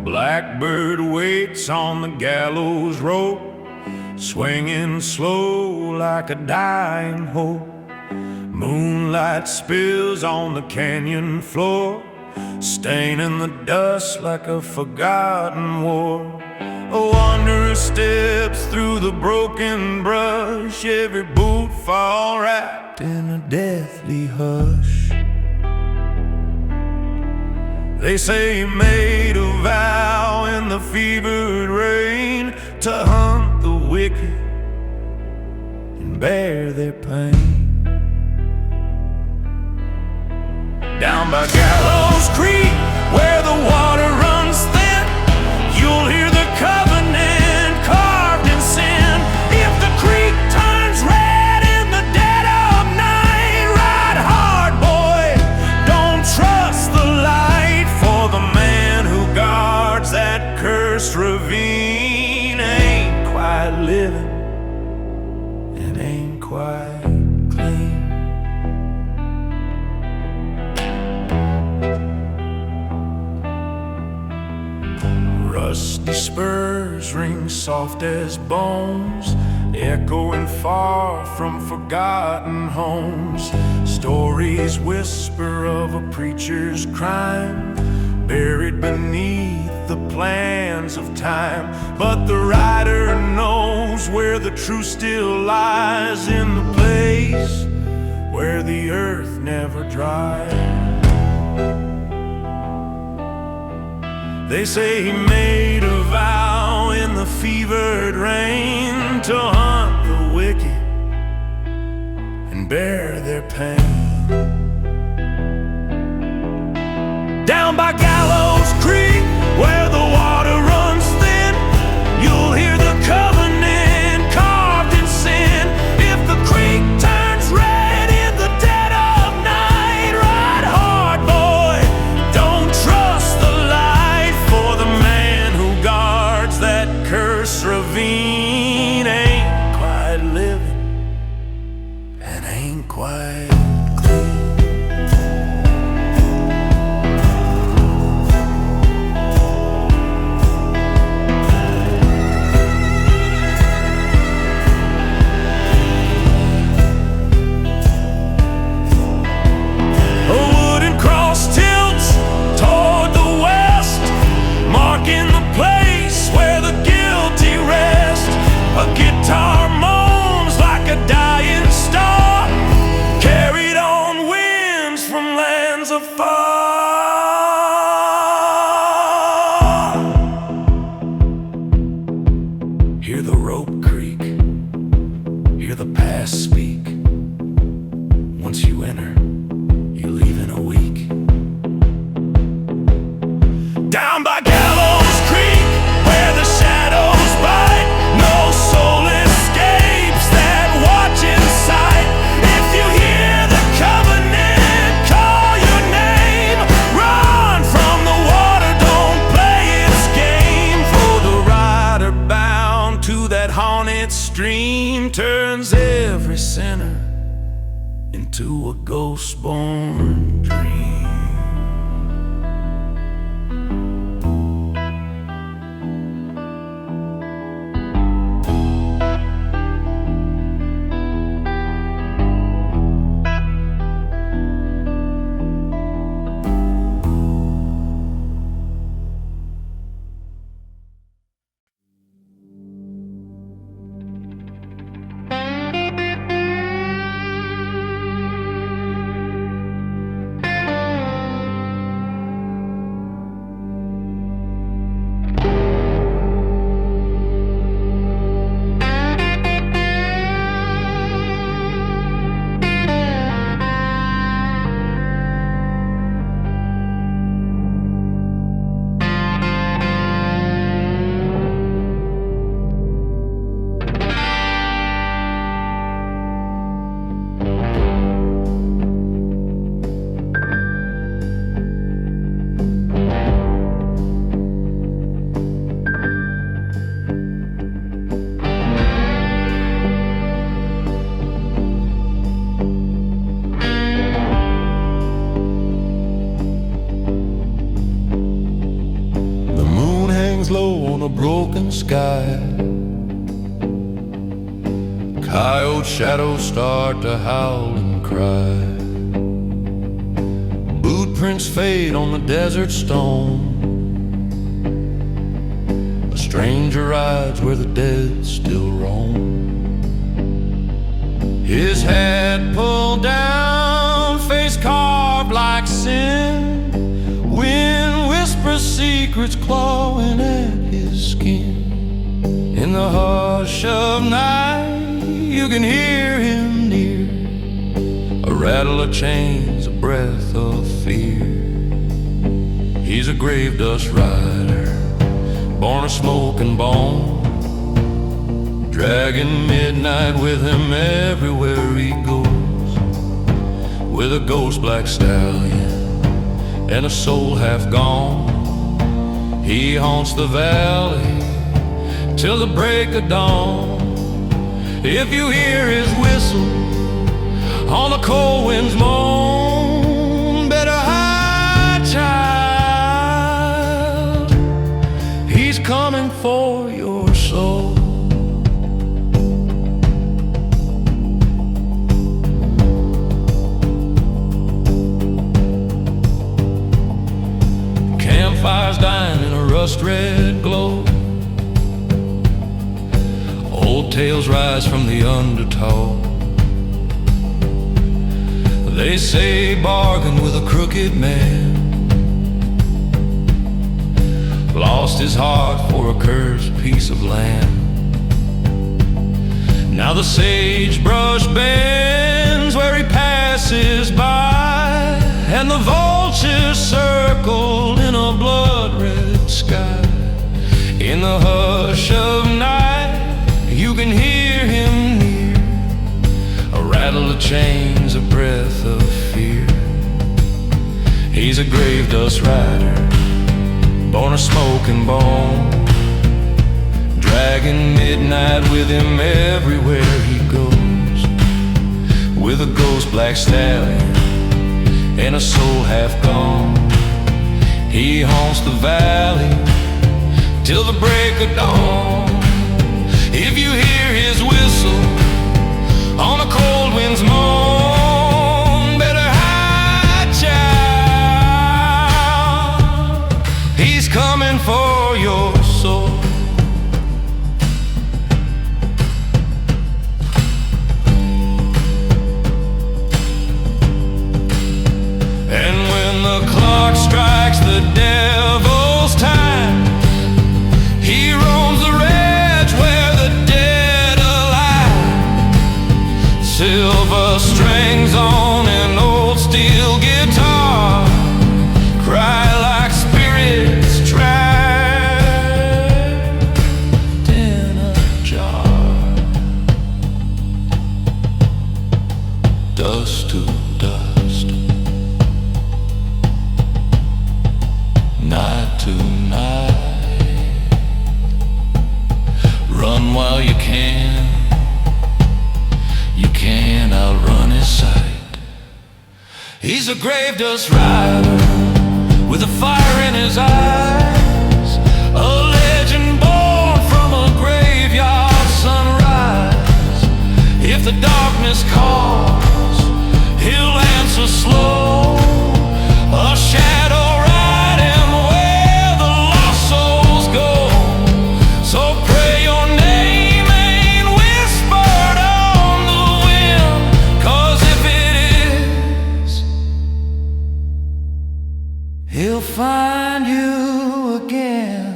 Blackbird waits on the gallows rope, swinging slow like a dying hope. Moonlight spills on the canyon floor, staining the dust like a forgotten war. A wanderer steps through the broken brush, every boot fall wrapped in a deathly hush. They say he made a vow in the fevered rain to hunt the wicked and bear their pain. Down by Gallows Creek, where the water runs thin, you'll hear the covenant carved in sin. If the creek turns red in the dead of night, ride hard, boy, don't trust the light, for the man who guards that cursed ravine ain't quite living and ain't quite clean. Rusty spurs ring soft as bones, echoing far from forgotten homes. Stories whisper of a preacher's crime, buried beneath the plans of time. But the writer knows where the truth still lies, in the place where the earth never dries. They say he made a vow in the fevered rain to hunt the wicked and bear their pain. Down by Gallows Creek, where the water runs thin, you'll hear the covenant carved in sin. If the creek turns red in the dead of night, ride hard, boy, don't trust the light, for the man who guards that cursed ravine ain't quite living and ain't quite clean. Hear the rope creak, hear the past speak. Once you enter, you leave in a week. Down by Gallows Creek, where the shadows bite, no soul escapes that watch in sight. If you hear the covenant call your name, run from the water, don't play its game, for the rider bound to that haunted stream turns every sinner into a ghost-born dream. hangs low on a broken sky. Coyote shadows start to howl and cry. Boot prints fade on the desert stone. A stranger rides where the dead still roam. His head pulled down, face carved like sin. Wind whispers secrets clawing at his skin. In the hush of night, you can hear him near. A rattle of chains, a breath of fear. He's a grave dust rider, born of smoke and bone, dragging midnight with him everywhere he goes. With a ghost black stallion and a soul half gone, he haunts the valley till the break of dawn. If you hear his whistle on the cold wind's moan, better hide, child, he's coming for your soul. Campfires dying in a rust-red glow. Old tales rise from the undertow. They say bargain with a crooked man, lost his heart for a cursed piece of land. Now the sagebrush bends where he passes by, and the vultures circle in a blood-red sky. In the hush of night, you can hear him near. A rattle of chains, a breath of fear. He's a grave dust rider, born of smoke and bone, dragging midnight with him everywhere he goes. With a ghost black stallion and a soul half gone, he haunts the valley till the break of dawn. If you hear his whistle on a cold wind's moan, better hide, child, he's coming for your soul. And when the clock strikes the devil's time, he roams the range where the dead alive. Silver strings on an old steel guitar cry like spirits trapped in a jar. Dust to dust, night to night. Run while you can't outrun his sight. He's a grave dust rider with a fire in his eyes, a legend born from a graveyard sunrise. If the darkness calls, he'll answer slow, a shadow ride him where the lost souls go. So pray your name ain't whispered on the wind, 'cause if it is, he'll find you again.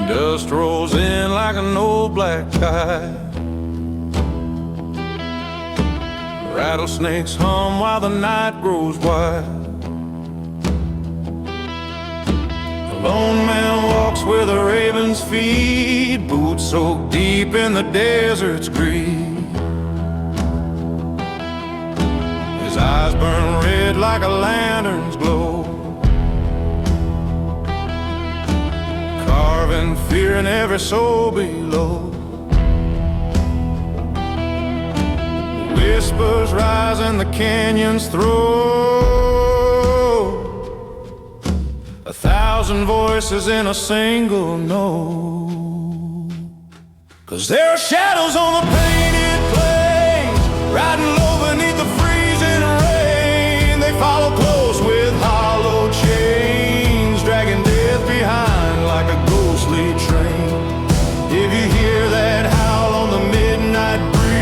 Dust rolls in like an old black kite. Rattlesnakes hum while the night grows wide. A lone man walks where the ravens feed, boots soaked deep in the desert's greed. His eyes burn red like a lantern's glow, carving fear in every soul below. Whispers rise in the canyon's throat, 1,000 voices in a single note. 'Cause there are shadows on the painted plains, riding low beneath the freezing rain. They follow close with hollow chains, dragging death behind like a ghostly train. If you hear that howl on the midnight breeze,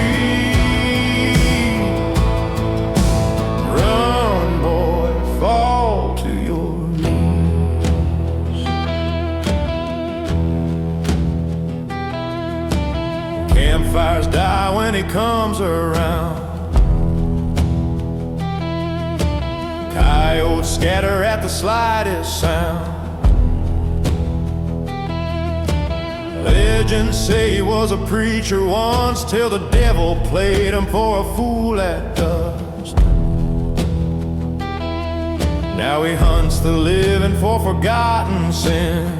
run, boy, fall to your knees. Campfires die when he comes around. Coyotes scatter at the slightest sound. Legends say he was a preacher once, till the devil played him for a fool at dusk. Now he hunts the living for forgotten sin,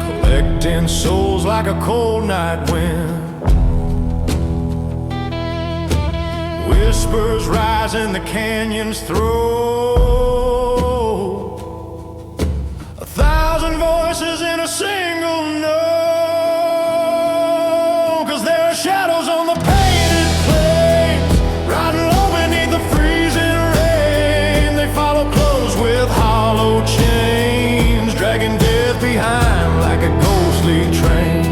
collecting souls like a cold night wind. Whispers rise in the canyon's throat, 1,000 voices in a single note. 'Cause there are shadows on the painted plains, riding low beneath the freezing rain. They follow close with hollow chains, dragging death behind like a ghostly train.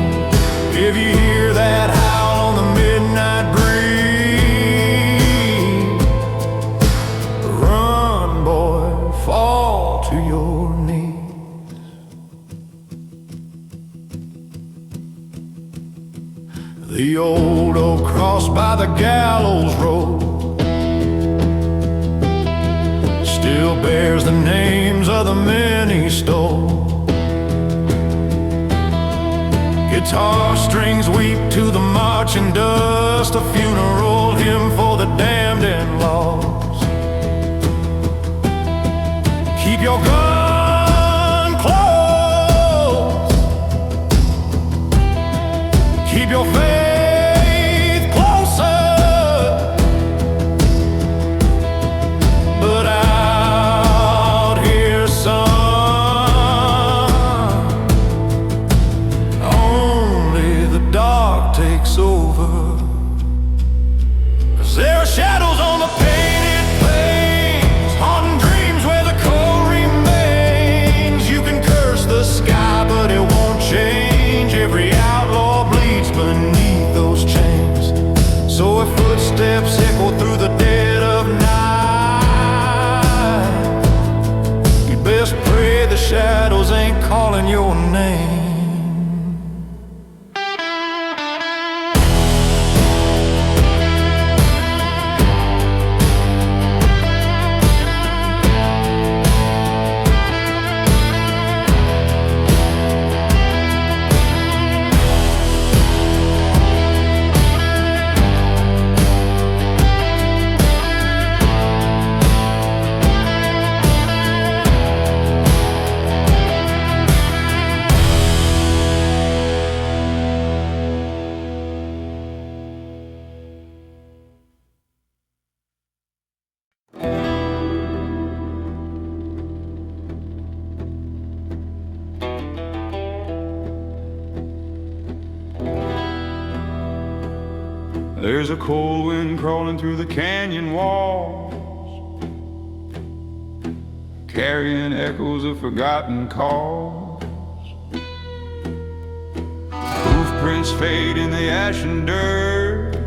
If you hear that howl on the midnight breeze, run, boy, fall to your knees. The old oak cross by the Gallows road still bears the names of the men he stole. Guitar strings weep to the marching dust, a funeral hymn for the damned and lost. Keep your gun close, keep your faith closer, but out here, son, only the dark takes over. 'Cause there are shadows on the painted plains, haunting dreams where the cold remains. You can curse the sky, but it won't change. Every outlaw bleeds beneath those chains. So if footsteps echo through the dead of night, you'd best pray the shadows ain't calling your name. There's a cold wind crawling through the canyon walls, carrying echoes of forgotten calls. Hoofprints fade in the ashen dirt,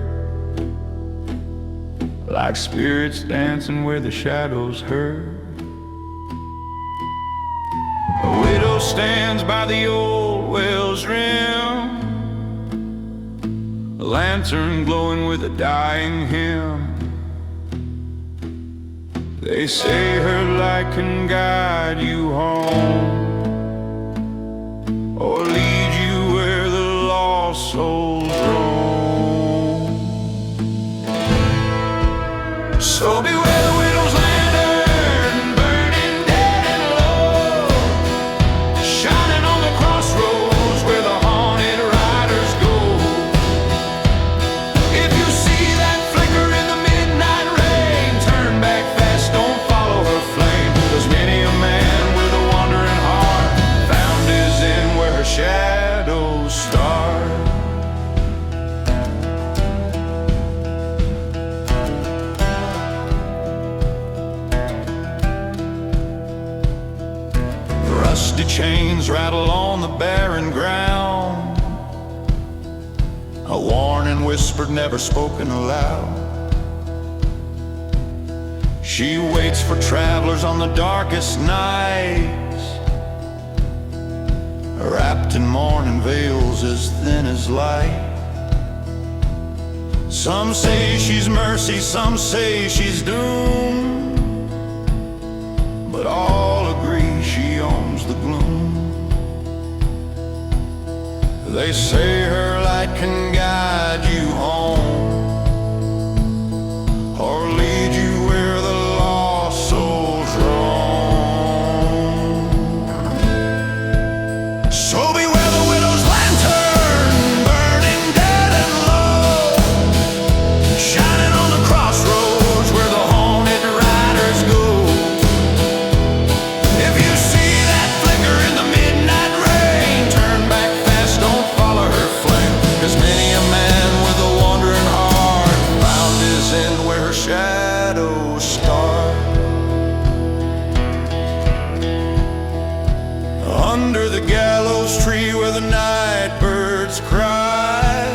like spirits dancing where the shadows hurt. stands by the old well's rim, a lantern glowing with a dying hymn. They say her light can guide you home, or lead you where the lost souls roam. So beware the widow's lantern, burning dead and low, shining on the crossroads where the haunted riders go. If you see that flicker in the midnight rain, turn back fast, don't follow her flame, 'cause many a man with a wandering heart found his end where her shadows start. Rusty chains rattle on the barren ground, a warning whispered, never spoken aloud. She waits for travelers on the darkest nights, wrapped in mourning veils as thin as light. Some say she's mercy, some say she's doom, but all agree she owns the gloom. They say her light can guide you home, or lead you where the lost souls roam. So beware the widow's lantern, burning dead and low, shining on the crossroads where the haunted riders go. If you see that flicker in the midnight rain, turn back fast, don't follow her flame, 'cause many a man with a wandering heart found his end where her shadows start. Under the gallows tree where the night birds cry,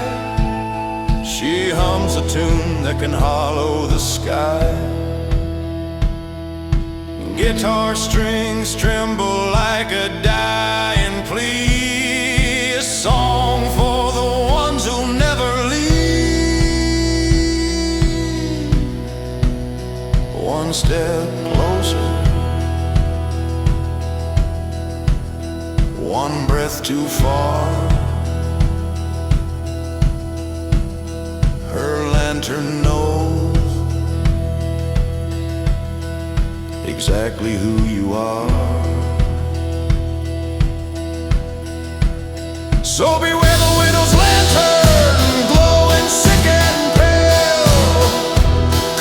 she hums a tune that can hollow the sky. Guitar strings tremble like a dying plea, a song for the ones who'll never leave. One step closer, one breath too far. Her lantern knows exactly who you are. So beware the widow's lantern, glowing sick and pale,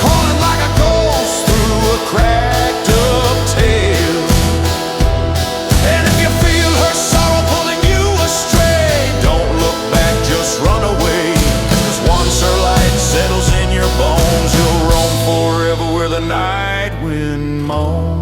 calling like a ghost through a cracked up tale. And if you feel her sorrow pulling you astray, don't look back, just run away, 'cause once her light settles in your bones, you'll roam forever where the night wind moans.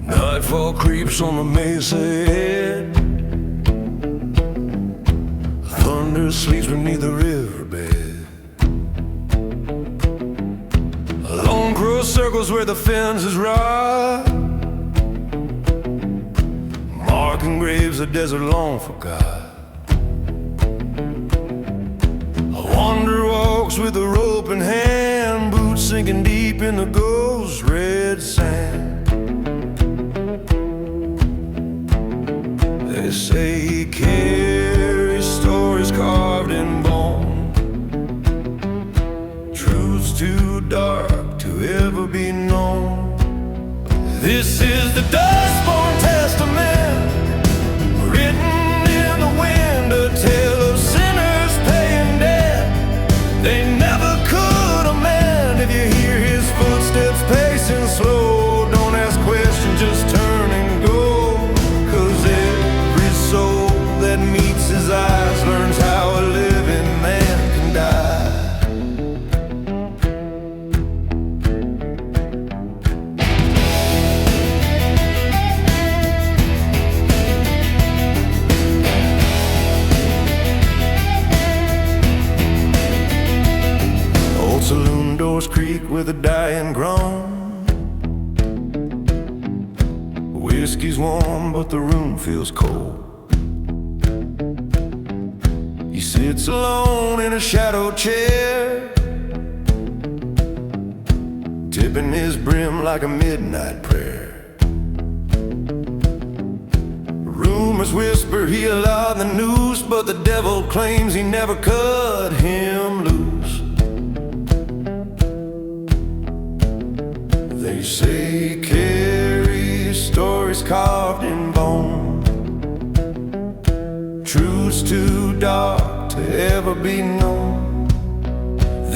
Nightfall creeps on the mesa head, thunder sleeps beneath the riverbed. A lone crow circles where the fences rot, marking graves a desert long forgot. A wanderer walks with a rope in hand, boots sinking deep in the ghost red sand. They say he carries stories carved in bone, doors creak with a dying groan. Whiskey's warm, but the room feels cold. He sits alone in a shadow chair, tipping his brim like a midnight prayer. Rumors whisper he allowed the noose, but the devil claims he never cut him loose. They say carry stories carved in bone, truths too dark to ever be known.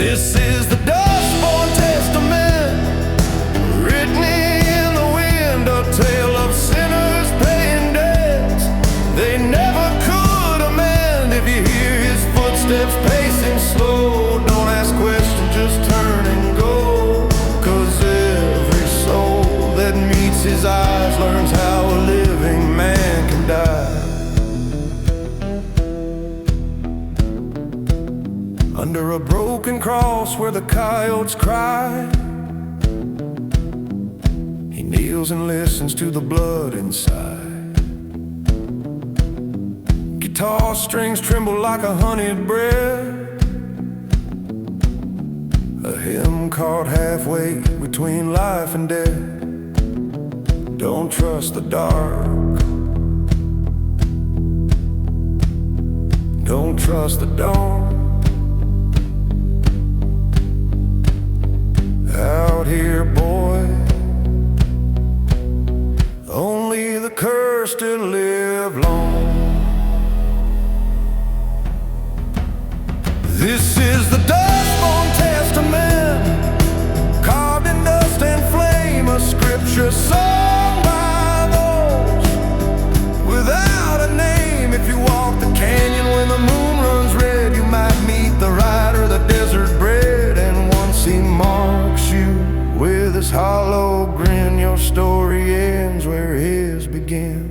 This is the Dustborn Testament, written in the wind, a tale of sinners paying debts they never could amend. If you hear his footsteps pacing slow, don't ask questions, just turn and go. 'Cause every soul that meets his eyes learns how a living man can die. Under a broken cross where the coyotes cry, he kneels and listens to the blood inside. Guitar strings tremble like a honeyed breath, a hymn caught halfway between life and death. Don't trust the dark, don't trust the dawn. Out here, boy, only the cursed to live long. This is the Dustborn Testament, carved in dust and flame, a scripture sung by those without a name. If you walk the canyon when the moon runs red, you might meet the rider, the desert bred, and once he marks you with his hollow grin, your story ends where his began.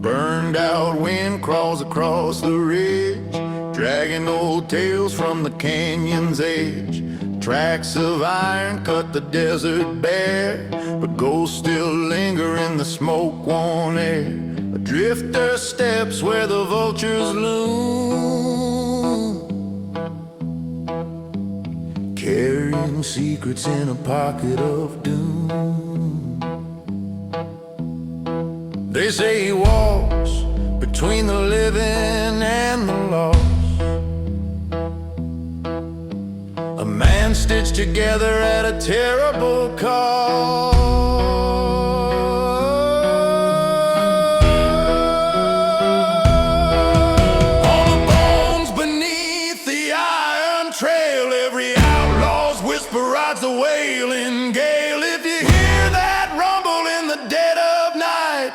Burned out wind crawls across the ridge, dragging old tales from the canyon's edge. Tracks of iron cut the desert bare, but ghosts still linger in the smoke-worn air. A drifter steps where the vultures loom, carrying secrets in a pocket of doom. They say he walks between the living and the lost, a man stitched together at a terrible cost. On the bones beneath the iron trail, every outlaw's whisper rides the wailing gale. If you hear that rumble in the dead of night,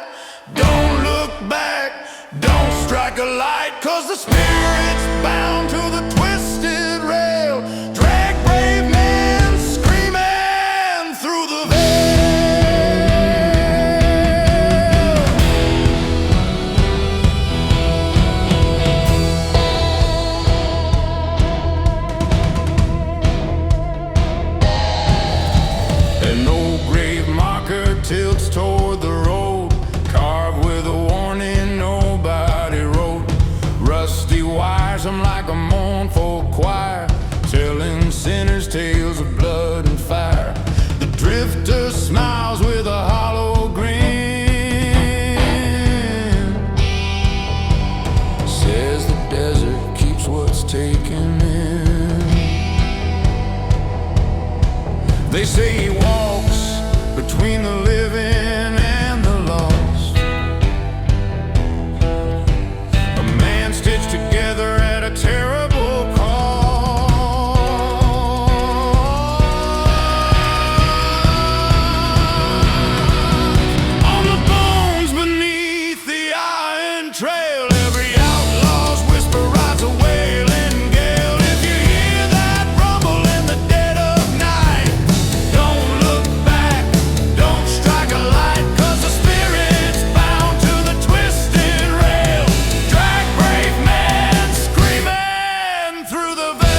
don't look back, don't strike a light, 'cause the spirit's bound to the twisted rail. Drag brave men screaming through the veil. An old grave marker tilts toward the road, carved with a warning nobody wrote. Rusty wires, I'm like a They say he walks between the living and the lost, a man stitched together at a terrible cost. On the bones beneath the iron trail, every outlaw's whisper rides a wailing gale. If you hear that rumble in the dead of night, don't look back, don't strike a light, 'cause the spirit's bound to the twisted rail. Drag brave man screaming through the veil.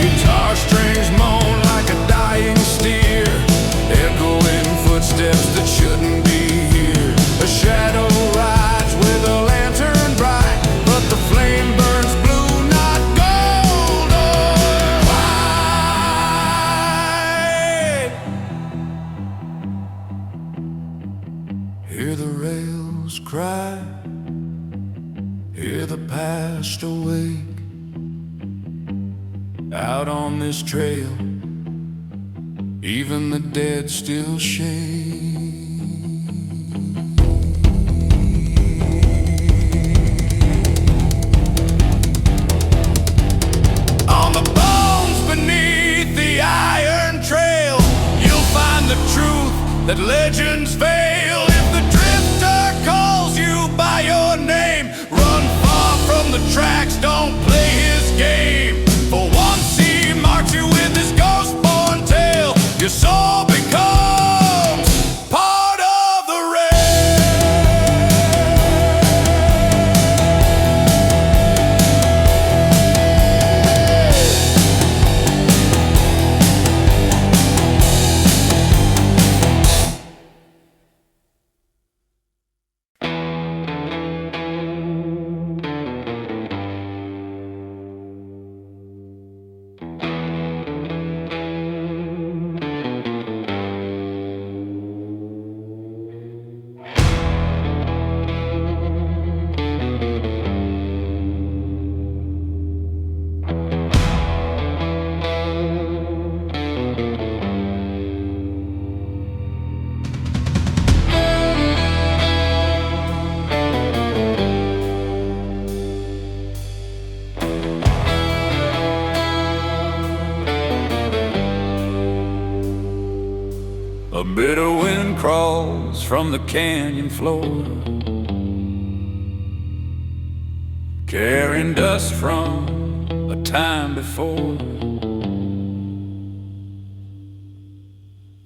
Guitar strings moan like a dying steer, echoing footsteps that shouldn't be here. A shadow rides with a lantern bright, but the flame burns blue, not gold or white. Hear the rails cry, hear the past awake. Out on this trail, even the dead still shake. On the bones beneath the iron trail, you'll find the truth that legends veil. If the drifter calls you by your name, run far from the tracks, don't play his game. For once he marks you with his ghost-born tale, your soul becomes part of the A bitter wind crawls from the canyon floor, carrying dust from a time before.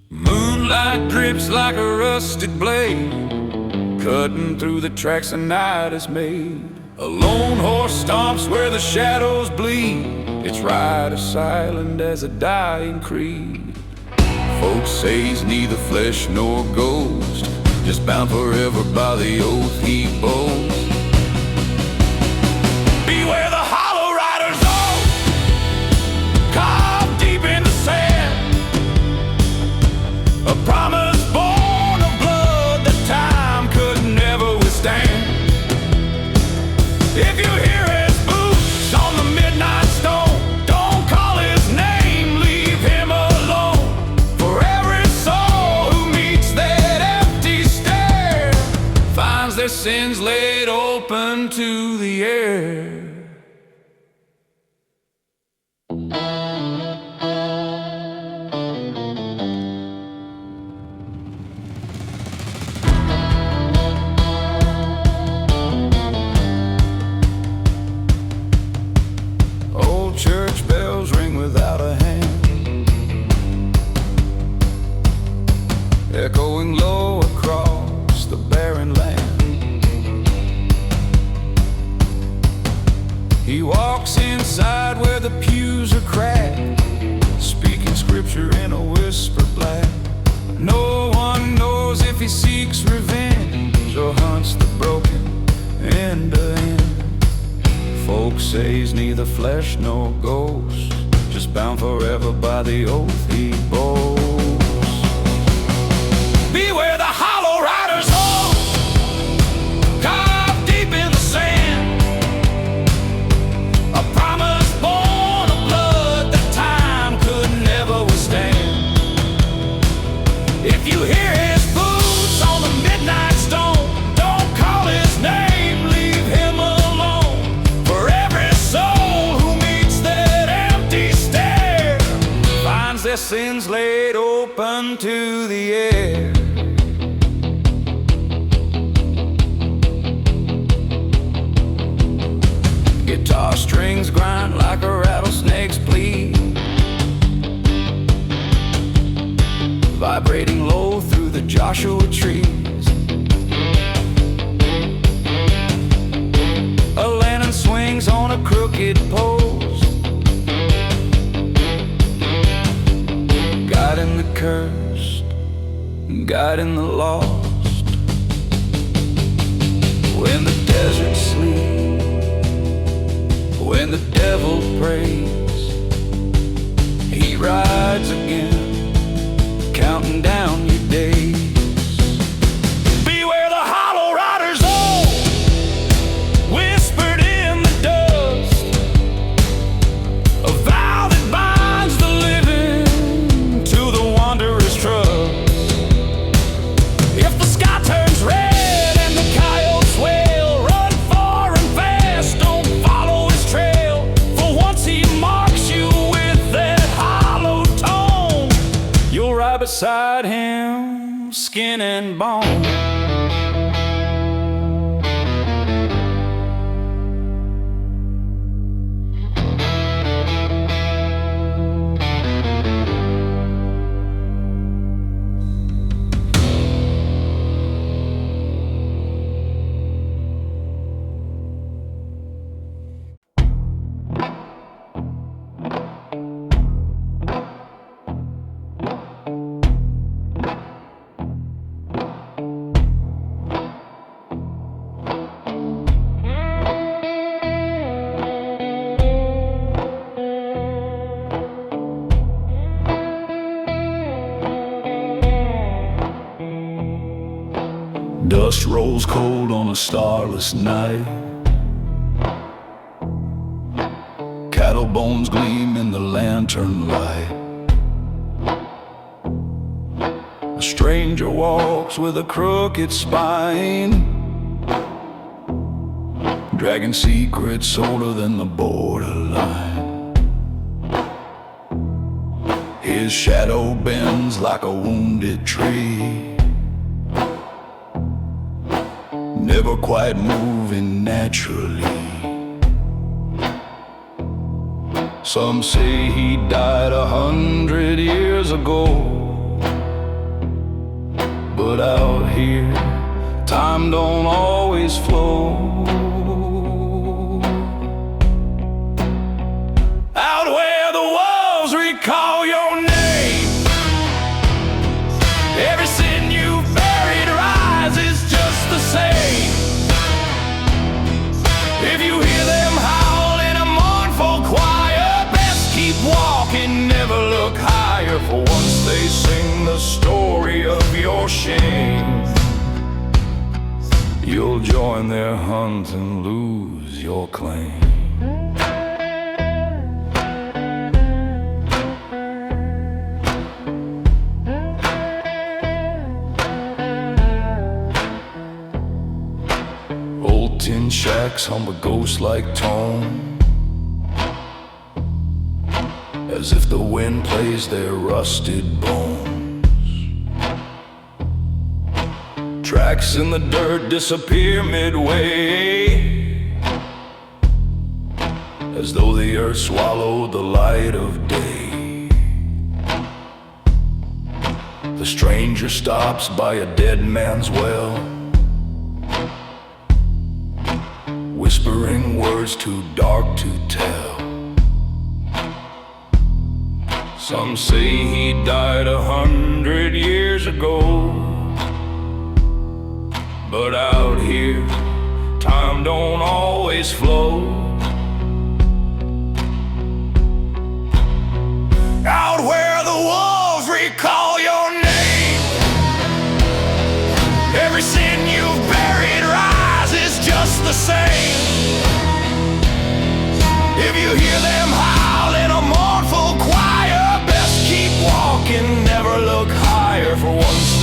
Moonlight drips like a rusted blade, cutting through the tracks the night has made. A lone horse stomps where the shadows bleed, its rider silent as a dying creed. Folks say he's neither flesh nor ghost, just bound forever by the oath he boasts. Beware the hollow rider's oath, carved deep in the sand, a promise born of blood that time could never withstand. If you hear his boots on the midnight stone, don't call his name, leave him alone. For every soul who meets that empty stare finds their sins laid open to the air. Old church bells ring without a hand, echoing low across the barren land. He walks inside where the pews are cracked, speaking scripture in a whisper black. No one knows if he seeks revenge or hunts the broken end to end. Folks say he's neither flesh nor ghost, just bound forever by the oath he boasts. Beware the hollow rider's oath, carved deep in the sand, If you hear his boots on the midnight stone, don't call his name, leave him alone. For every soul who meets that empty stare finds their sins laid open to the air. Guitar strings grind like a rattlesnake's plea, vibrating low through the Joshua trees. A lantern swings on a crooked post, guiding the cursed, guiding the lost. When the desert sleeps, when the devil prays, he rides again, counting down your days. Beware the hollow rider's oath, whispered in the dust, a vow that binds the living to the wanderer's trust. If the sky turns red and the coyotes wail, run far and fast, don't follow his trail. For once he marks you with that hollow tone, you'll ride beside him, skin and bone. Dust rolls cold on a starless night. Cattle bones gleam in the lantern light. A stranger walks with a crooked spine, dragging secrets older than the borderline. His shadow bends like a wounded tree, never quite moving naturally. Some say he died 100 years ago, but out here, time don't always flow. Out where the wolves recall your name, every sin you've buried rises just the same. If you hear them howl in a mournful choir, best keep walking, never look higher. For once they sing the story of your shame, you'll join their hunt and lose your claim. Old tin shacks hum a ghost-like tone, as if the wind plays their rusted bones. Tracks in the dirt disappear midway, as though the earth swallowed the light of day. The stranger stops by a dead man's well, whispering words too dark to tell. Some say he died 100 years ago, but out here, time don't always flow. Out where the wolves recall your name, every sin you've buried rises just the same. If you hear them howl in a mournful choir, best keep walking, never look higher. For once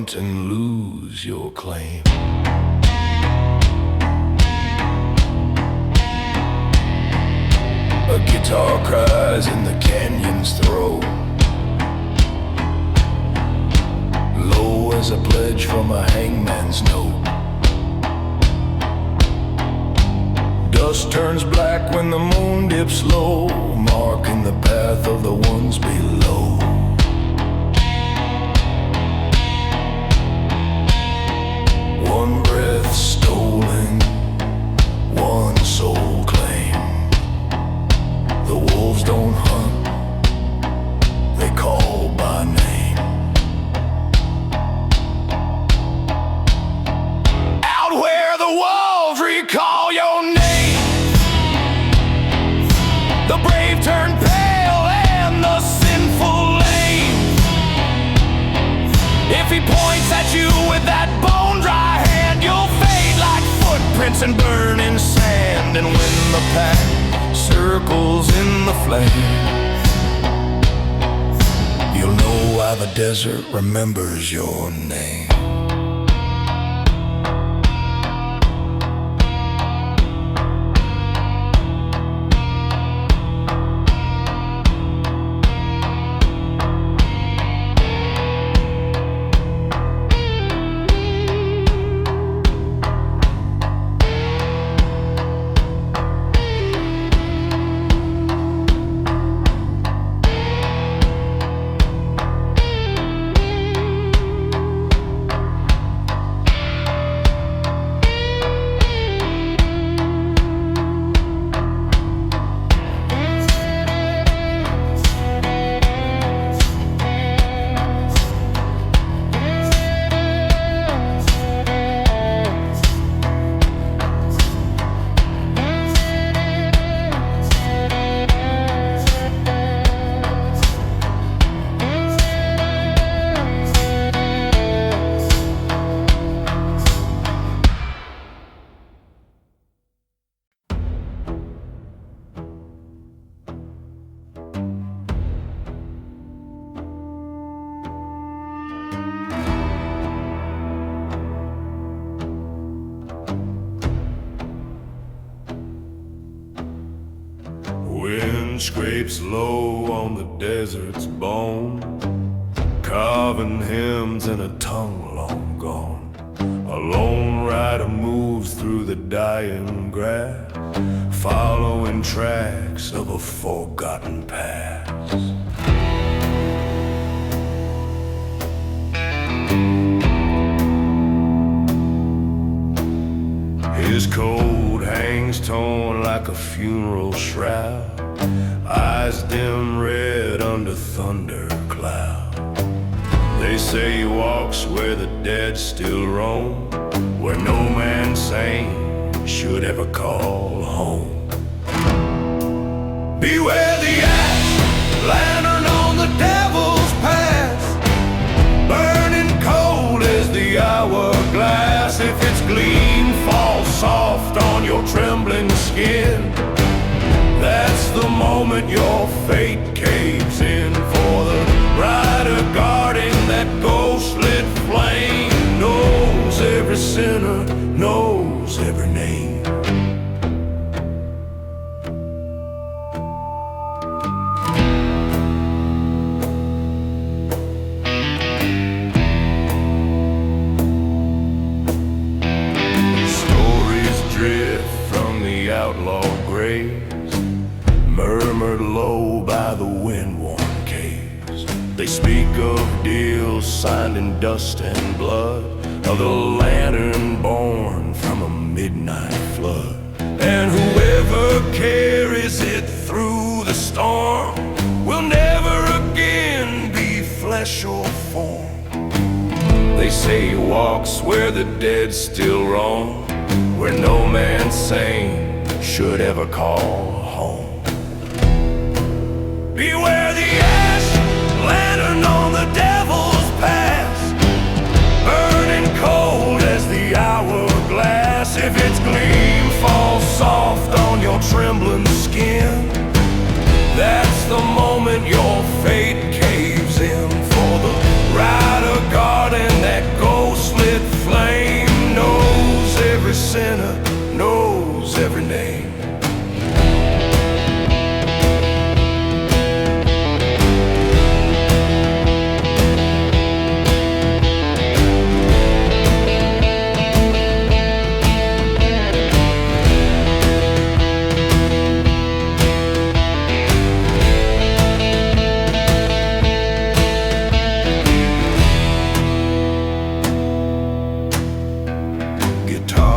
hunt and lose your claim. A guitar cries in the canyon's throat, low as a pledge from a hangman's note. Dust turns black when the moon dips low, marking the path of the ones below. One breath stolen, one soul claim. The wolves don't hunt, they call by name. Out where the wolves recall your name, the brave turn pale and the sinful lame. If he points at you with that bone-dry hand, you'll fade like footprints in burning sand. And when the pack circles in the flame, you'll know why the desert remembers your name. Wind scrapes low on the desert's bone, carving hymns in a tongue long gone. A lone rider moves through the dying grass, following tracks of a forgotten past. His coat hangs torn like a funeral shroud, eyes dim red under thunder cloud. They say he walks where the dead still roam, where no man sane should ever call home. Beware the ash, lantern on the devil's path, burning cold as the hourglass. If its gleam falls soft on your trembling skin, that's the moment your fate caves in. For the rider guarding that ghost-lit flame knows every sinner, knows every name. Stories drift from the outlaw graves, murmured low by the wind-worn caves. They speak of deals signed in dust and blood, of the lantern born from a midnight flood. And whoever carries it through the storm will never again be flesh or form. They say he walks where the dead still roam, where no man sane should ever call home. Beware the ash, lantern on the devil's path, burning cold as the hourglass. If its gleam falls soft on your trembling skin, that's the moment your fate caves in. For the rider guarding that sinner knows every name.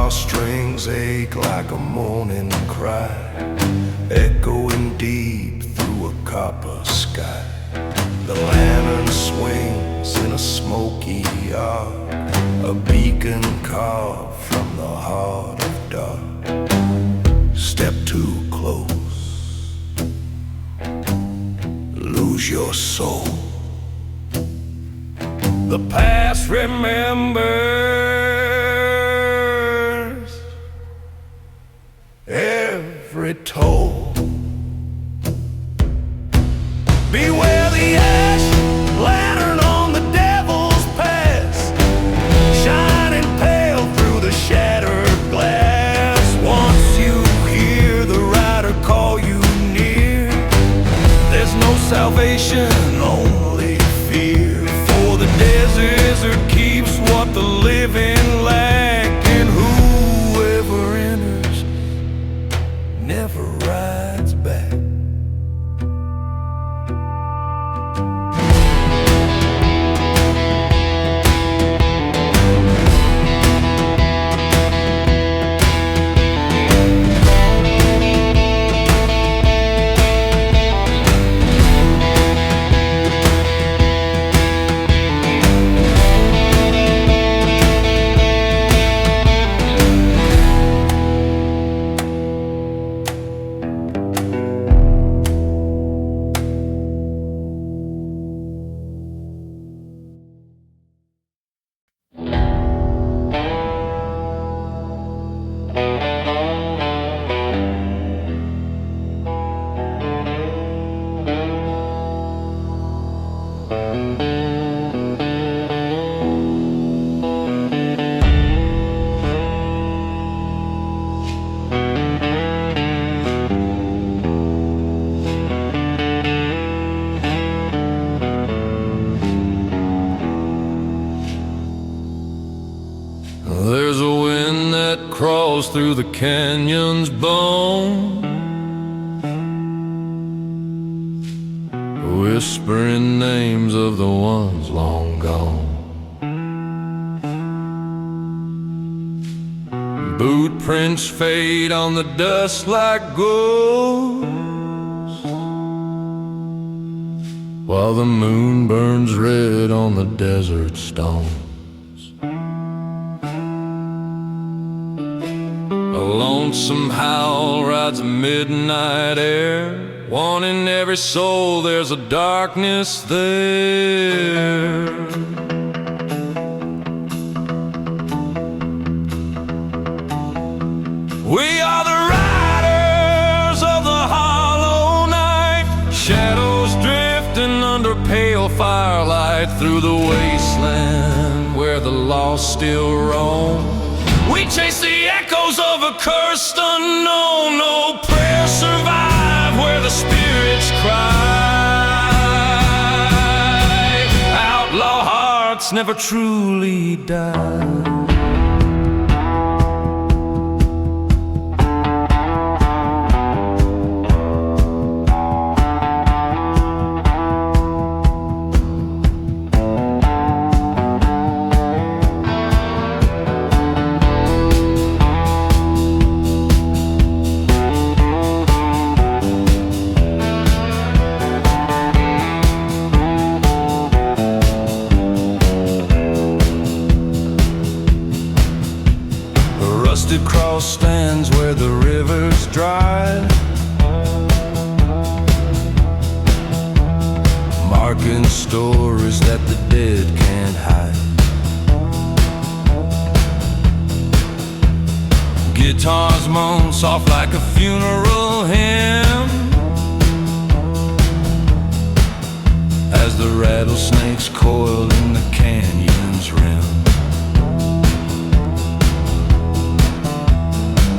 Strings ache like a morning cry, echoing deep through a copper sky. The lantern swings in a smoky arc, a beacon carved from the heart of dark. Step too close, lose your soul. The past remembers every toll. Beware the ash lantern on the devil's pass, shining pale through the shattered glass. Once you hear the rider call you near, there's no salvation, only fear. For the desert keeps what the living lack, and whoever enters never rides back. There's a wind that crawls through the canyon's bone, whispering names of the ones long gone. Boot prints fade on the dust like ghosts, while the moon burns red on the desert stones. A lonesome howl rides a midnight air, warning every soul there's a darkness there. We are the riders of the hollow night, shadows drifting under pale firelight through the wasteland where the lost still roam. We chase the echoes of a cursed unknown. No prayers survive where the spirits cry. Outlaw hearts never truly die. Rusted cross stands where the river's dry, marking stories that the dead can't hide. Guitars moan soft like a funeral hymn as the rattlesnakes coil in the canyon's rim.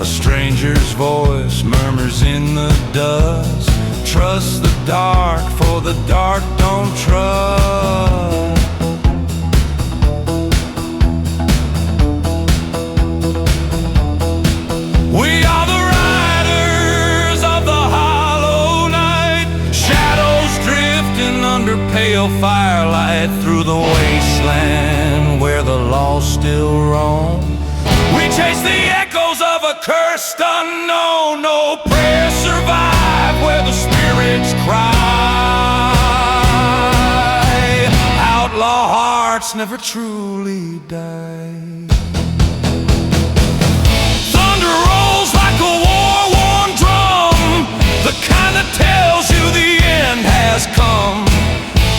A stranger's voice murmurs in the dust. Trust the dark, for the dark don't trust. We are the riders of the hollow night, shadows drifting under pale firelight through the wasteland where the lost still roam. We chase the echoes of a cursed unknown. No prayers survive where the spirits cry. Outlaw hearts never truly die. Thunder rolls like a war-worn drum, the kind that tells you the end has come.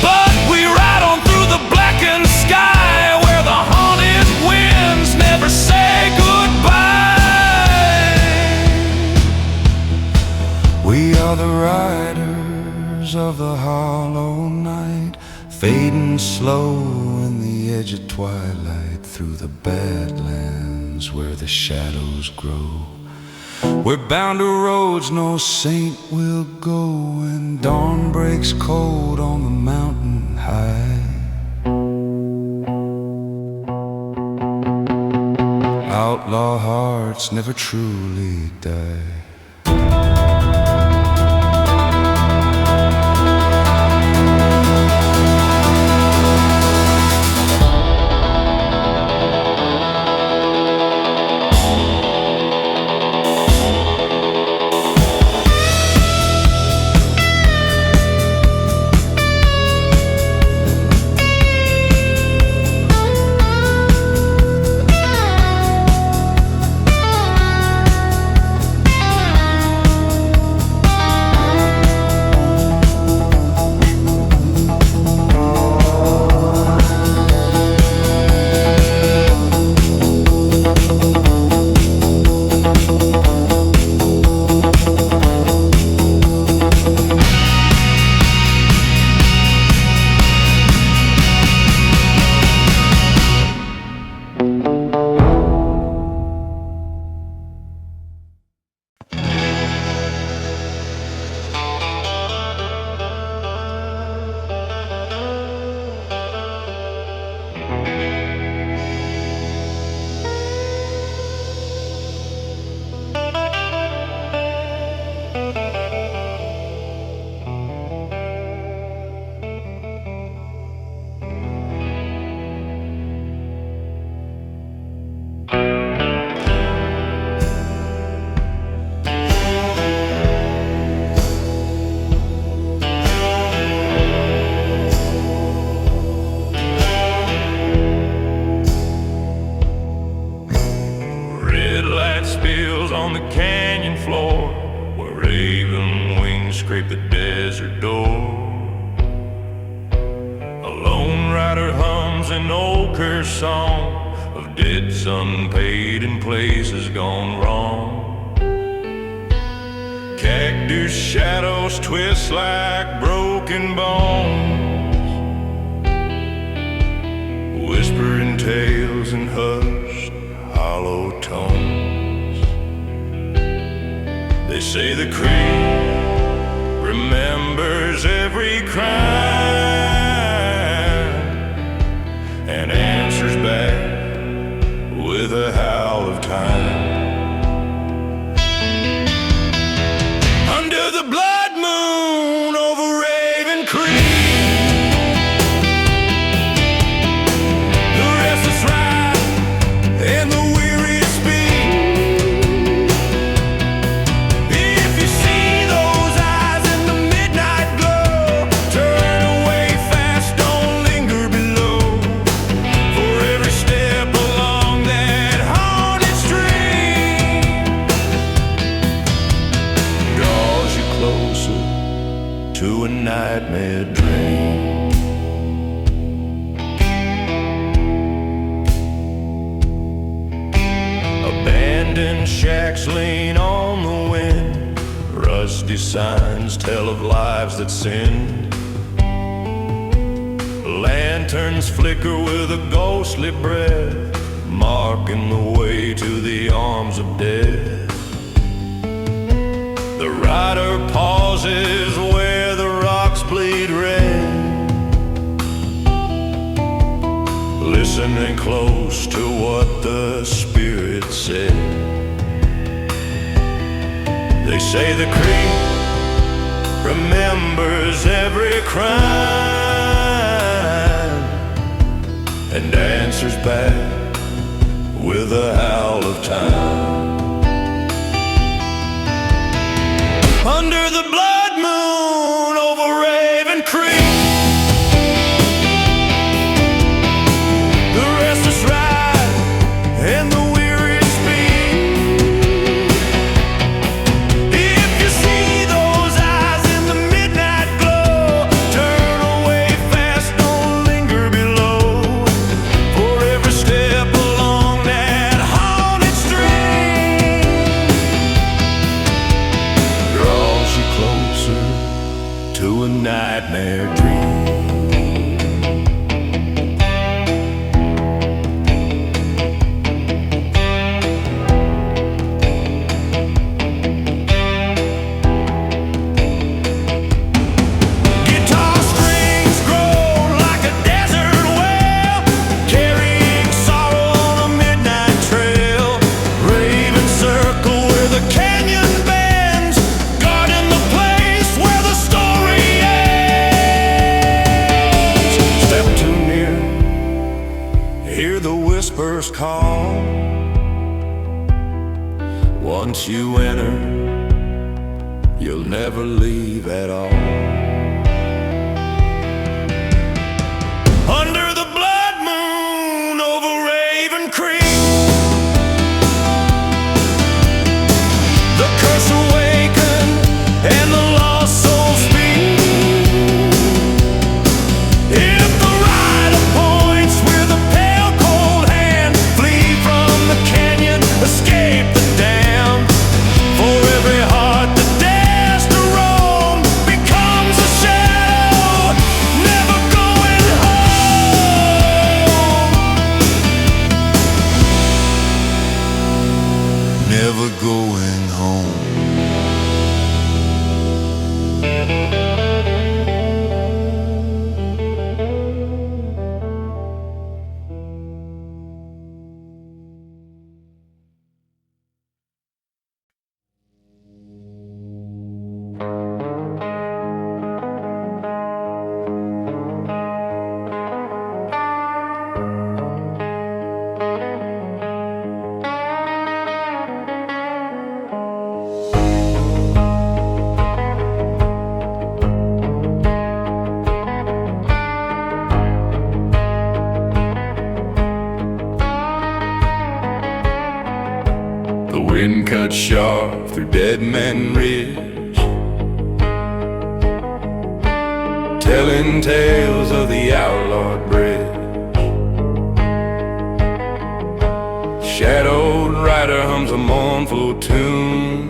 But we ride on through the blackened sky where the haunted winds never say goodbye. We are the riders of the hollow night, fading slow in the edge of twilight through the badlands where the shadows grow. We're bound to roads no saint will go when dawn breaks cold on the mountain high. Outlaw hearts never truly die. On the canyon floor where raven wings scrape the desert door, a lone rider hums an old curse song of debts unpaid and places gone wrong. Cactus shadows twist like broken bones, whispering tales in hushed hollow tones. They say the crave remembers every crime and answers back with a howl of time. Under the blood moon over Raven Creek, the restless ride and the weary speed. To a nightmare dream. Abandoned shacks lean on the wind, rusty signs tell of lives that sinned. Lanterns flicker with a ghostly breath, marking the way to the arms of death. The rider pauses where the rocks bleed red, listening close to what the spirit said. They say the creek remembers every crime and answers back with a howl of time. Under the blood moon over Raven Creek, the restless ride and the weary speed. If you see those eyes in the midnight glow, turn away fast, don't linger below. For every step along that haunted stream draws you closer to a nightmare dream. Guitar strings grow like a desert well, carrying sorrow on a midnight trail. Raven circle where the canyon bends, guarding the place where the story ends. Step too near, hear the whispers call. Once you enter, you'll never leave at all. Under the blood moon over Raven Creek, the curse awakened and the lost soul speak. If the rider points where the pale cold hand, flee from the canyon, escape the dam. For every heart that dares to roam becomes a shadow, never going home. Never going home. The wind cuts sharp through Dead Man Ridge, telling tales of the outlawed bridge. Shadowed rider hums a mournful tune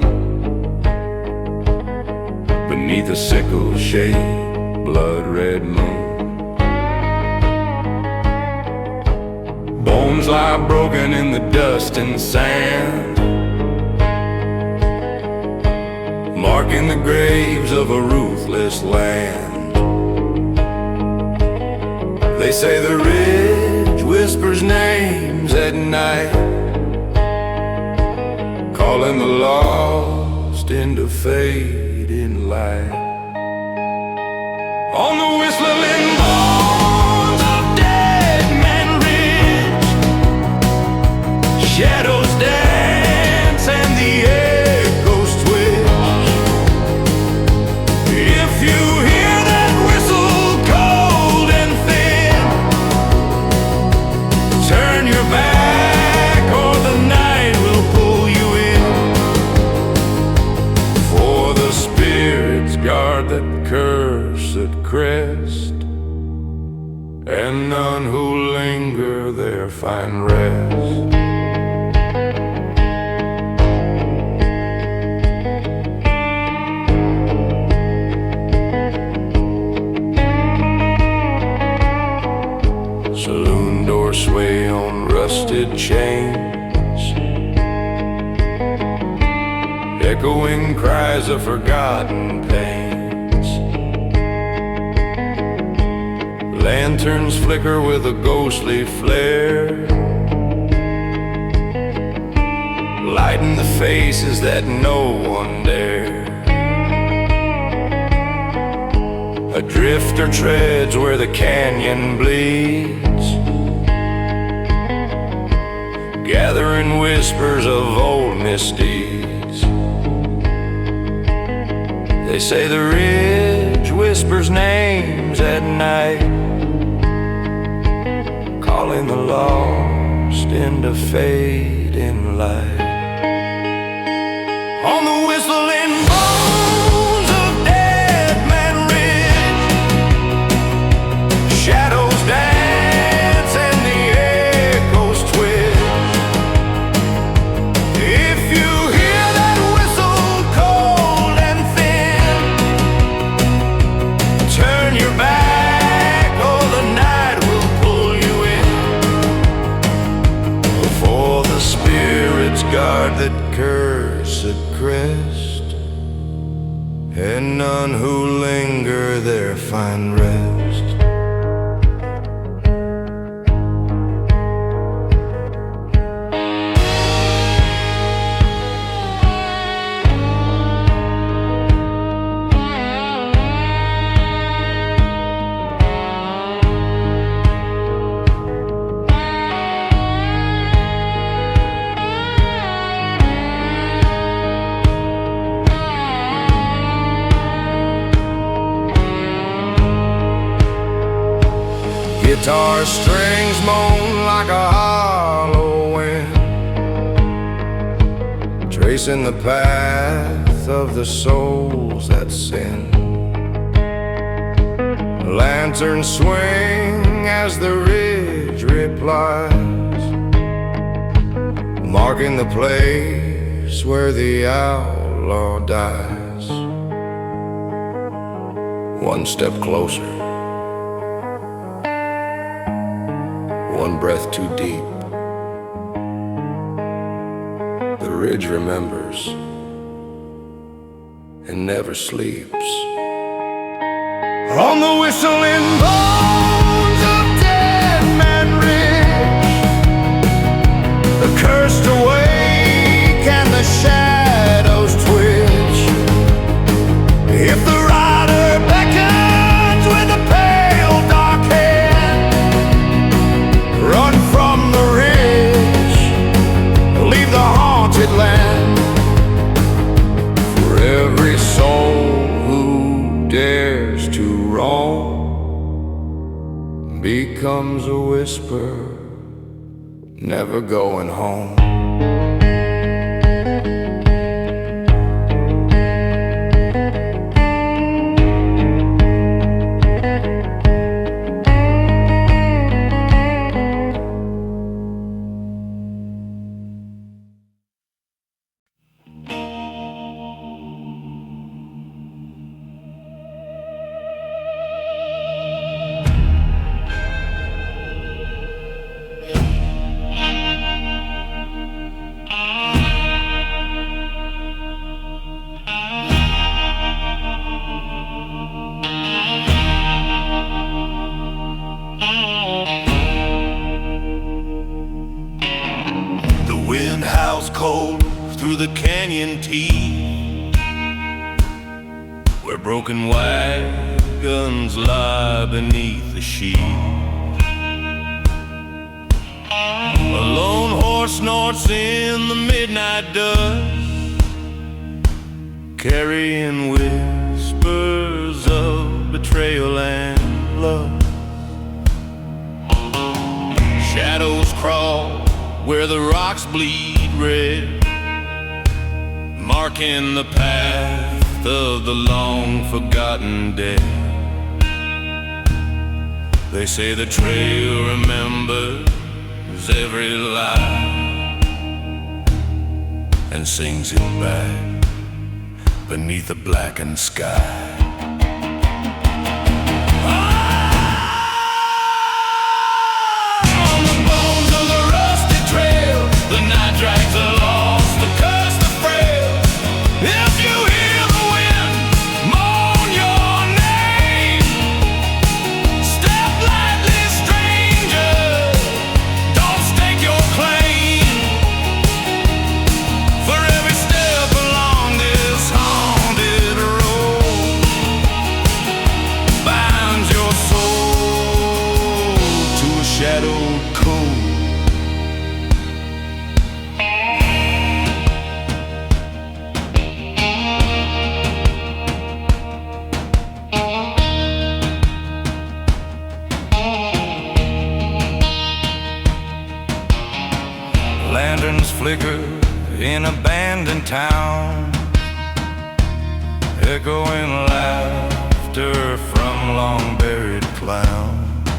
beneath a sickle-shaped blood-red moon. Bones lie broken in the dust and sand, marking the graves of a ruthless land. They say the ridge whispers names at night, calling the lost into fading light. On the whistling bones of Dead Man Ridge, shadows dance and the echoes twitch. If you hear that whistle cold and thin, turn your back or the night will pull you in. For the spirits guard that cursed crest, and none who linger there find rest. Saloon doors sway on rusted chains, echoing cries eyes of forgotten pains. Lanterns flicker with a ghostly flare, lighting the faces that no one dare. A drifter treads where the canyon bleeds, gathering whispers of old misdeeds. They say the ridge whispers names at night, calling the lost into fading light. On the whistling bones of Dead Man Ridge, shadows dance and the echoes twitch. If you hear that whistle cold and thin, turn your back or the night will pull you in. For the spirits guard that cursed crest, and none who linger there find rest. Guitar strings moan like a hollow wind, tracing the path of the souls that sin. Lanterns swing as the ridge replies, marking the place where the outlaw dies. One step closer, one breath too deep. The ridge remembers and never sleeps. On the whistling bones of Dead Man Ridge, the cursed awake and the shadows twitch. If the rider beckons with a pale dark hand, run from the ridge, leave the haunted land. For every soul who dares to roam becomes a whisper, never going home. Cold through the canyon teeth, where broken wagons lie beneath the sheet. A lone horse snorts in the midnight dust, carrying whispers of betrayal and love. Shadows crawl where the rocks bleed red, marking the path of the long-forgotten dead. They say the trail remembers every lie and sings it back beneath a blackened sky. Drags the lost, the cursed, the frail. If you hear the town, echoing laughter from long-buried clowns.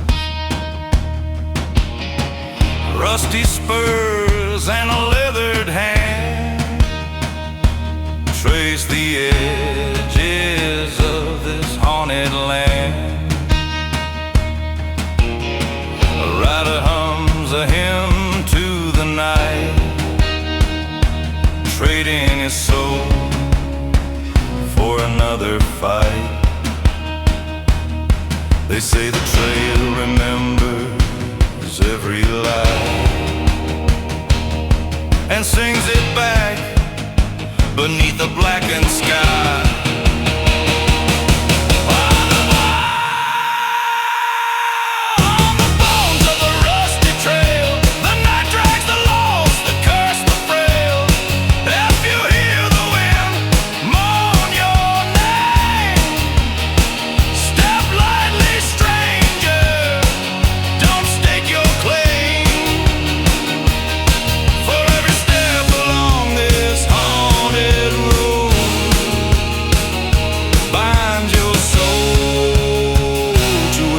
Rusty spurs and a leathered hand trace the edges of this haunted land. A rider hums a hymn to the night, trading his soul for another fight. They say the trail remembers every lie and sings it back beneath the blackened sky.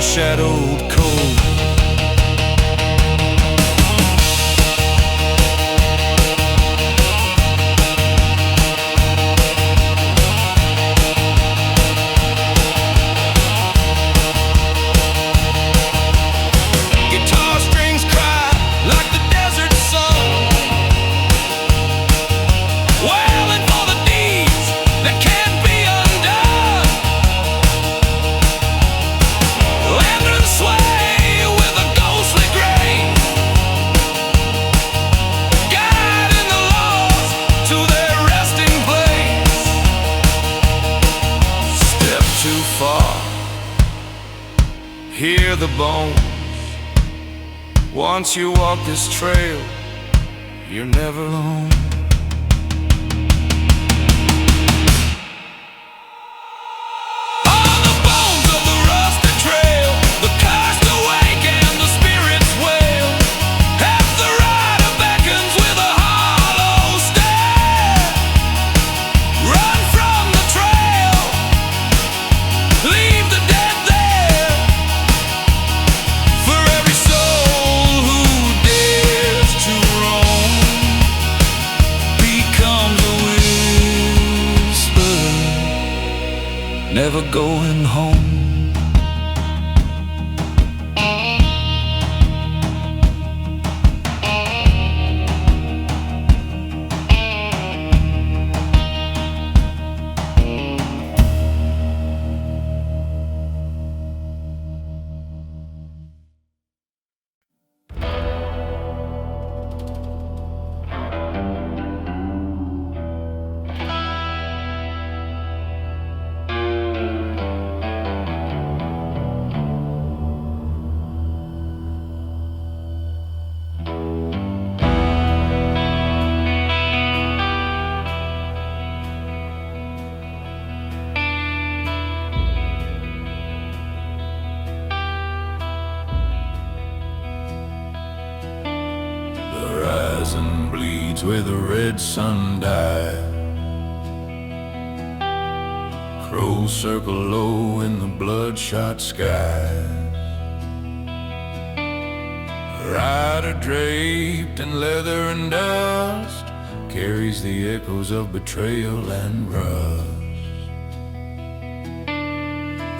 Shadowed cold. Guitar strings cry like the desert sun, wailing for the deeds that can't be undone. Lanterns sway with a ghostly grace, guiding the lost to their resting place. Step too far, hear the bones. Once you walk this trail, you're never alone. Never going home. And bleeds where the red sun died. Crows circle low in the bloodshot skies. A rider draped in leather and dust carries the echoes of betrayal and rust.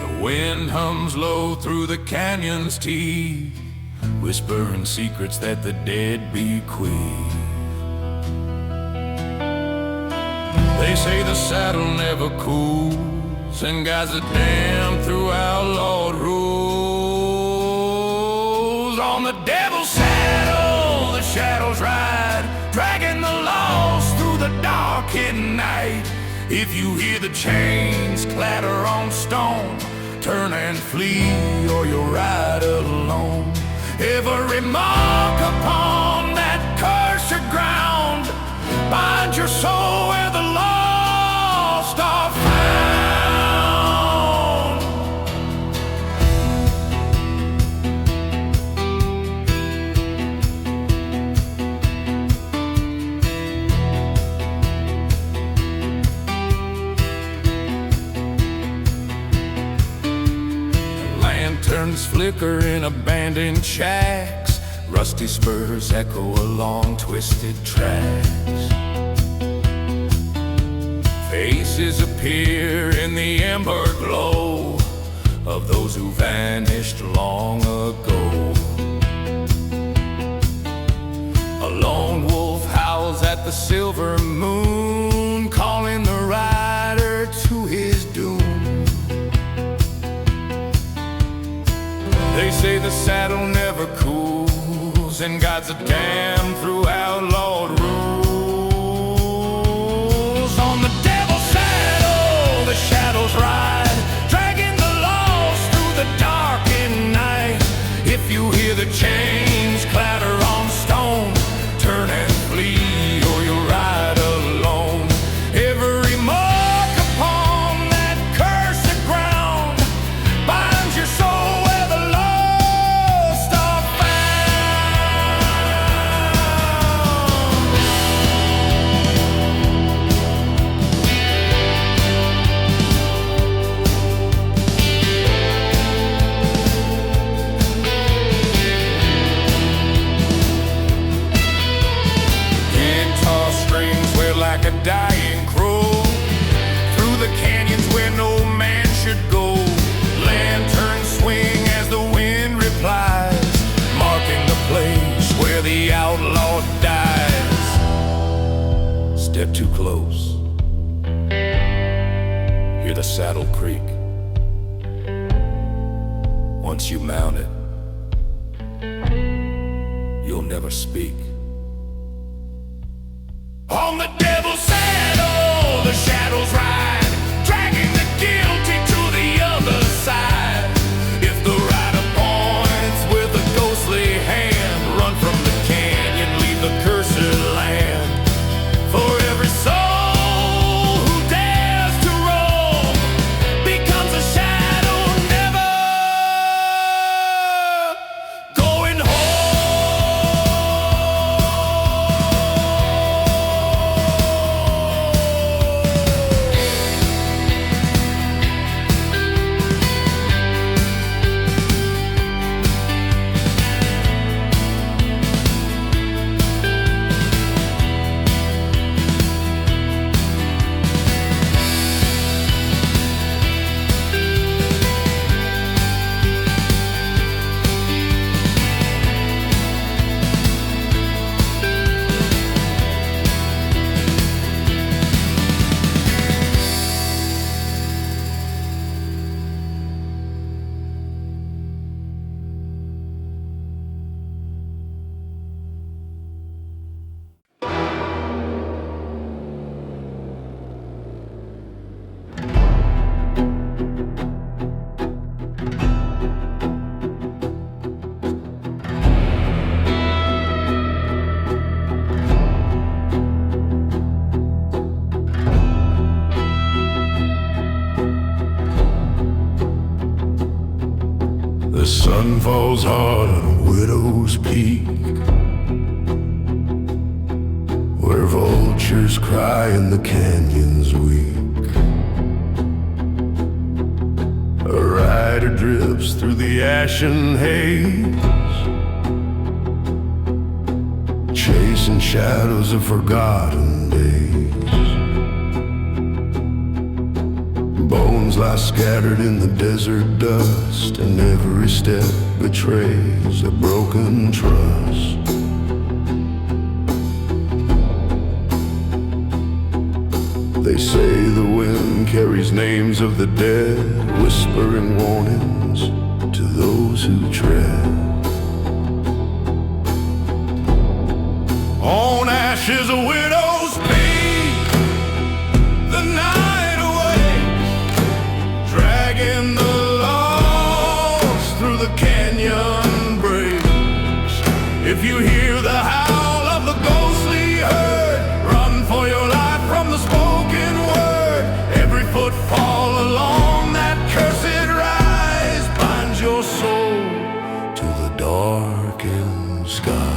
The wind hums low through the canyon's teeth, whispering secrets that the dead bequeath. They say the saddle never cools and guides the damned through outlawed rules. On the devil's saddle, the shadows ride, dragging the lost through the dark hidden night. If you hear the chains clatter on stone, turn and flee or you'll ride alone. Every mark upon that cursed ground binds your soul where the lost are found. Lanterns flicker in abandoned shacks. Rusty spurs echo along twisted tracks. Faces appear in the ember glow of those who vanished long ago. A lone wolf howls at the silver moon, calling the rider to his doom. They say the saddle never cools, and God's a dam through outlawed rules. On the devil's saddle, the shadows ride, dragging the lost through the darkened night. If you hear the chains clatter on stone, turn and flee, or you'll ride alone. Every mark upon that cursed ground binds your soul where the lost are like a dying crow through the canyons where no man should go. Lanterns swing as the wind replies, marking the place where the outlaw dies. Step too close, hear the saddle creak. Once you mount it, you'll never speak. On the devil's saddle, the shadows ride, dragging the guilty to the other side. If the rider points with a ghostly hand, run from the canyon, leave the cursed land. For every soul who dares to roam becomes a shadow, never going home. The sun falls hard on a widow's peak, where vultures cry and the canyon's weak. A rider drips through the ashen haze, chasing shadows of forgotten days. Bones lie scattered in the desert dust, and every step betrays a broken trust. They say the wind carries names of the dead, whispering warnings to those who tread. On ashes a widow's peak, the night away, dragging the lost through the canyon breaks. If you hear the howl of the ghostly herd, run for your life from the spoken word. Every footfall along that cursed rise binds your soul to the darkened skies.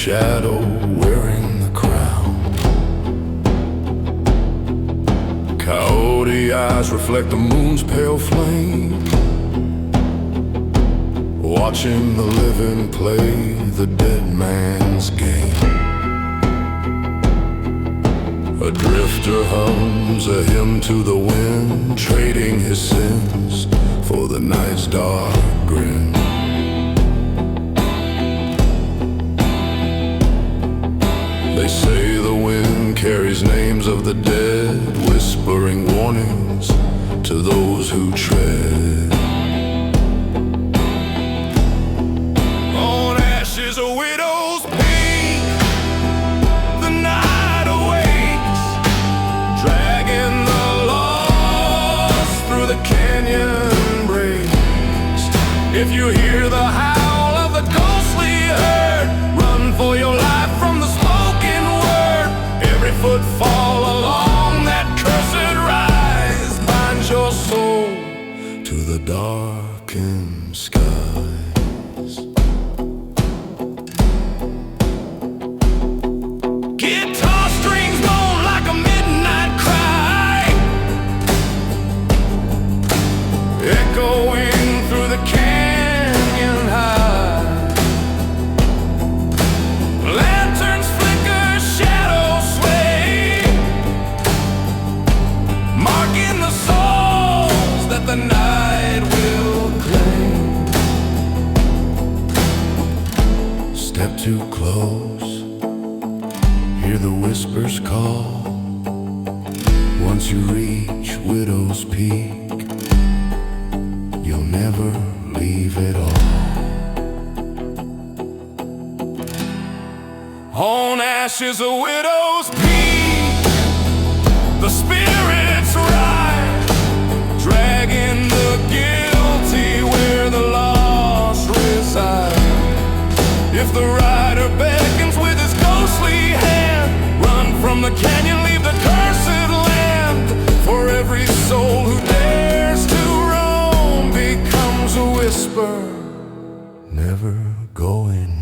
shadow wearing the crown. Coyote eyes reflect the moon's pale flame, watching the living play the dead man's game. A drifter hums a hymn to the wind, trading his sins for the night's dark grin. They say the wind carries names of the dead, whispering warnings to those who tread. On ashes a widow's peak, the night awakes, dragging the lost through the canyon breaks. If you hear the howl of the ghostly herd, run for your life from the spoken word. Every footfall along that cursed rise binds your soul to the darkened skies. Guitar strings moan like a midnight cry, echoing through the canyon high. Lanterns flicker, shadows sway, marking the souls that the night will claim. Step too close, hear the whispers call. Once you reach Widow's Peak, you'll never leave it all. On ashes a widow's peak, the spirits ride, dragging the guilty where the lost reside. If the rider beckons with his ghostly hand, run from the canyon, leave the cursed land. For every soul who dares to roam becomes a whisper, never going